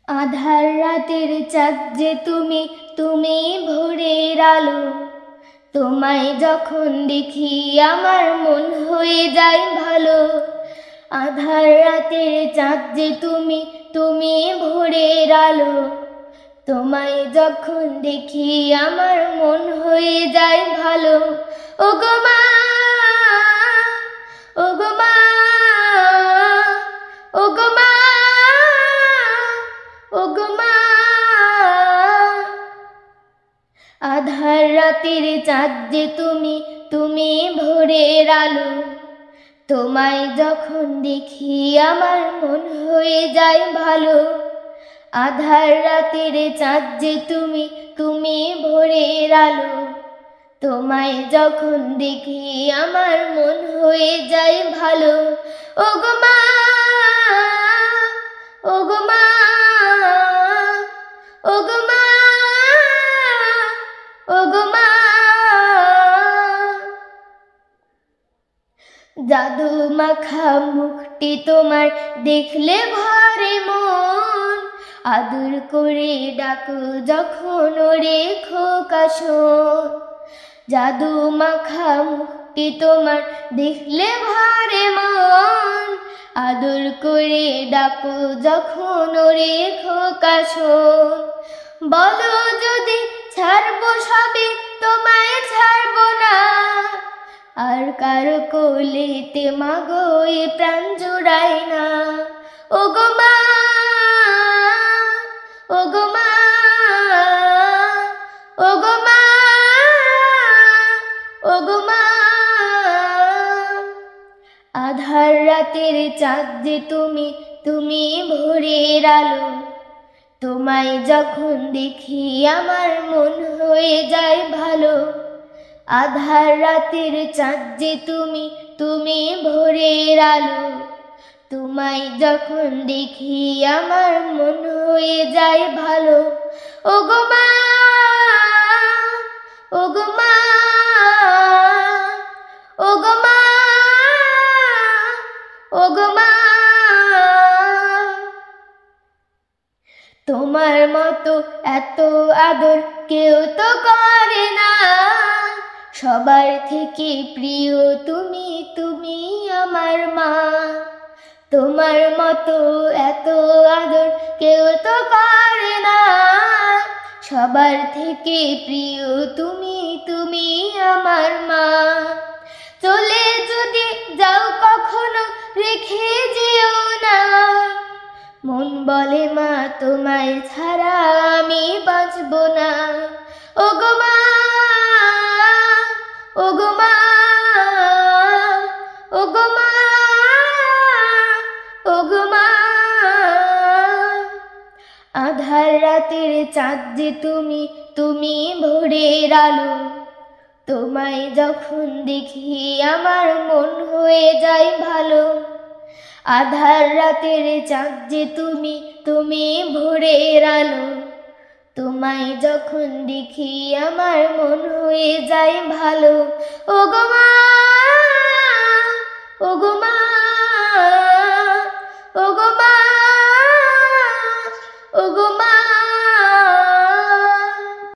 আধার রাতের চাঁদ যে তুমি, তুমি ভোরের আলো। তোমায় যখন দেখি আমার মন হয়ে যায় ভালো। আধার রাতের চাঁদ যে তুমি, তুমি ভোরের আলো। তোমায় যখন দেখি আমার মন হয়ে যায় ভালো। ওগো মা, ওগো মা, ওগো মা, ওগো মা। আধার রাতের চাঁদ যে তুমি, তুমি ভোরের আলো। তোমায় যখন দেখি আমার মন হয়ে যায় ভালো। আধার রাতের চাঁদ যে তুমি, তুমি ভোরের আলো। তোমায় যখন দেখি আমার মন হয়ে যায় ভালো। ওগো মা, ওগো মা, ওগো মা, ওগো মা। জাদু মাখা মুখটি তোমার দেখলে ভরে মন। আদর করে ডাকো যখন ওরে খোকা শোন। জাদু মাখা মুখটি তোমার দেখলে ভরে মন। আদর করে ডাকো যখন ওরে খোকা শোন। বলো যদি ছাড়বো সবে, তোমায় ছাড়বো না। আর কারো কোলেতে মাগো এ প্রাণ জুড়ায় না। ওগো মা, ওগো মা, ওগো মা, ওগো মা। আধার রাতের চাঁদ যে তুমি, তুমি ভোরের আলো। তোমায় যখন দেখি আমার মন হয়ে যায় ভালো। আধার রাতের চাঁদ যে তুমি, তুমি ভোরের আলো। তোমায় যখন দেখি আমার মন হয়ে যায় ভালো। ওগো মা, ওগো মা, ওগো মা, ওগো মা। তোমার মতো এত আদর কেউ তো করে না। সবার থেকে প্রিয় তুমি, তুমি আমার মা। তোমার মতো এত আদর কেউ তো করে না। সবার থেকে প্রিয় তুমি, তুমি আমার মা। চলে যদি যাও কখনো রেখে যেও না। মন বলে মা তোমায় ছাড়া আমি বাঁচবো না। ওগো মা, ওগো মা, ওগো মা, ওগো মা। আধার রাতের চাঁদ যে তুমি, তুমি ভোরের আলো। তোমায় যখন দেখি আমার মন হয়ে যায় ভালো। আধার রাতের চাঁদ যে তুমি, তুমি ভোরের আলো। তোমায় যখন দেখি আমার মন হয়ে যায় ভালো। ওগো মা, ওগো মা, ওগো মা।